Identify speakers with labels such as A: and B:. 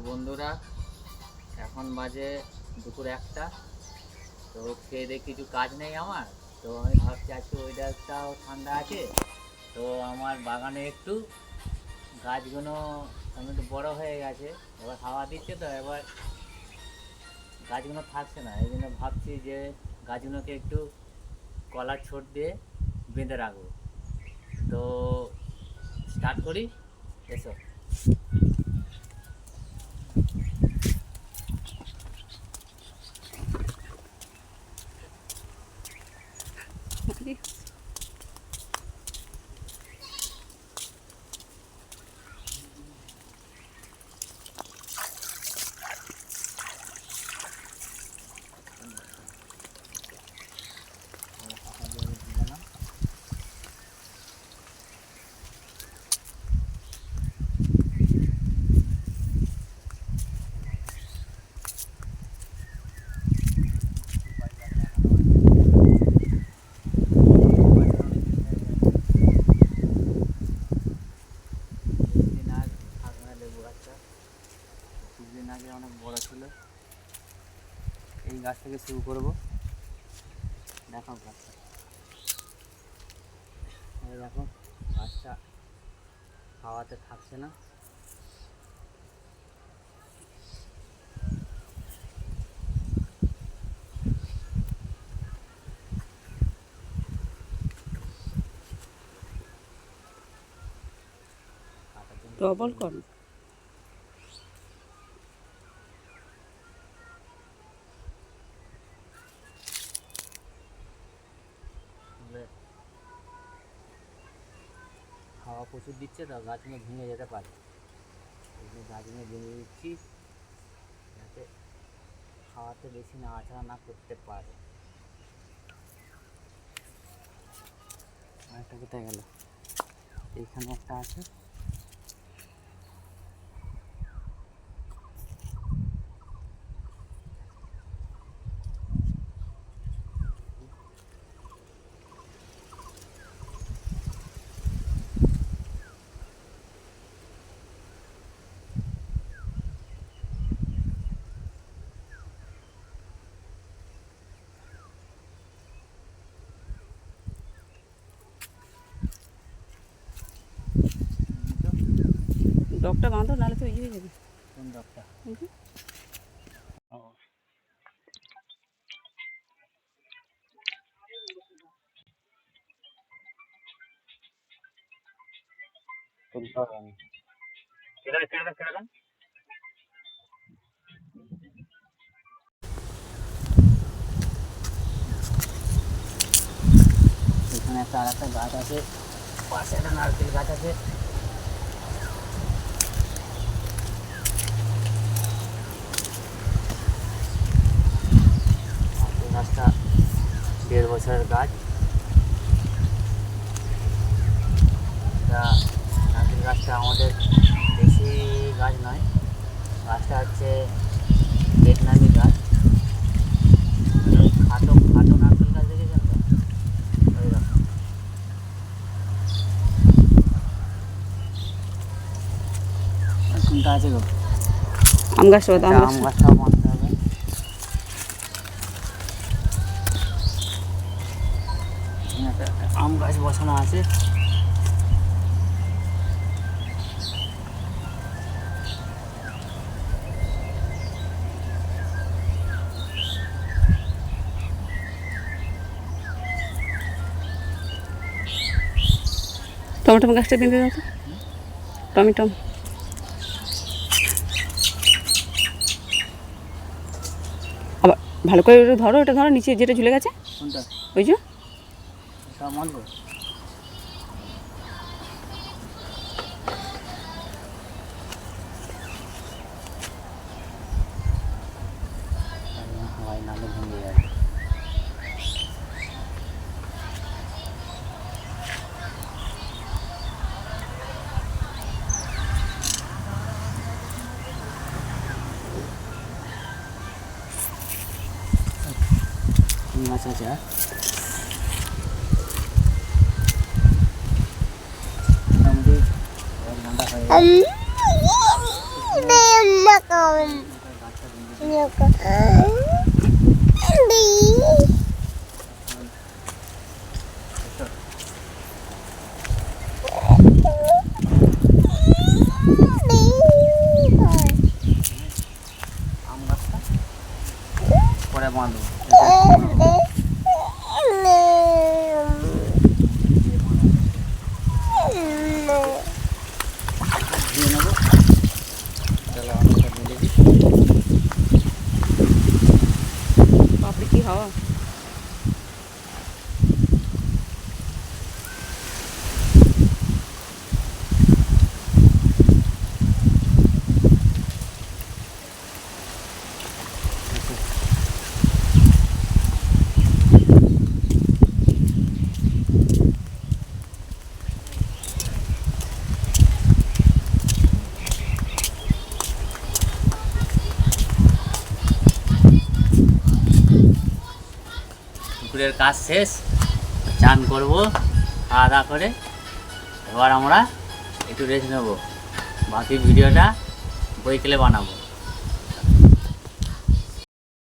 A: বন্ধুরা, এখন বাজে দুপুর 1টা। তো খেয়ে দিয়ে কিছু কাজ নেই আমার, তো আমি ভাবছি আজকে ওয়েদারটাও ঠান্ডা আছে, তো আমার বাগানে একটু গাছগুলো একটু বড় হয়ে গেছে, এবার হাওয়া দিচ্ছে, তো এবার গাছগুলো থাকছে না। এই জন্য ভাবছি যে গাছগুলোকে একটু কলার ছোট দিয়ে বেঁধে রাখবো। তো স্টার্ট করি, এসো। কিছুদিন আগে অনেক বড় ছিল, এই গাছ থেকে শুরু করব। দেখো গাছটা, এই দেখো গাছটা হাওয়াতে থাকছে না।
B: ডবল কর।
A: হাওয়া প্রচুর দিচ্ছে, তো গাছগুলো ভেঙে যেতে পারে, এই জন্য গাছগুলো ভেঙে দিচ্ছি যাতে হাওয়াতে বেশি নাড়াচাড়া না করতে পারে। আরেকটা কোথায় গেল? এইখানে একটা আছে।
B: ডগটা বাঁধো, নাহলে তো ইয়ে হয়ে যাবে।
A: কোন ডগটা? এখানে একটা আর একটা গাছ আছে, পাশে একটা নারকেল গাছ আছে। নারকেল গাছটা 1.5 বছরের গাছ। এটা নারকেল গাছটা আমাদের বেশি গাছ নয়, গাছটা হচ্ছে ভিয়েতনামি গাছ। খাটো খাটো নারকেল গাছ দেখেছেন তো, ওই রকম। কোনটা আছে গো?
B: আম গাছটা বাঁধো,
A: আম গাছটাও বাঁধতে হবে। একটা আম গাছ বসানো আছে।
B: টমেটো গাছটা বেঁধে দাও তো, টমেটো। আবার ভালো করে ওটা ধরো, ওটা ধরো, নিচে যেটা ঝুলে গেছে।
A: কোনটা?
B: ওই যে
A: সব মানবো। হাওয়ায় নালে ভেঙে যাবে। মাছ আছে। মোটামুটি 1 ঘন্টা হয়ে গেছে। আম গাছটা পরে বাঁধবো। দিয়ে নেবো। চলো আমরা মিলে দিই।
B: বাপরে কি হাওয়া।
A: দুপুরের কাজ শেষ, চান করব, খাওয়া দাওয়া করে এবার আমরা একটু রেস্ট নেবো। বাকি ভিডিওটা বইকেলে বানাবো।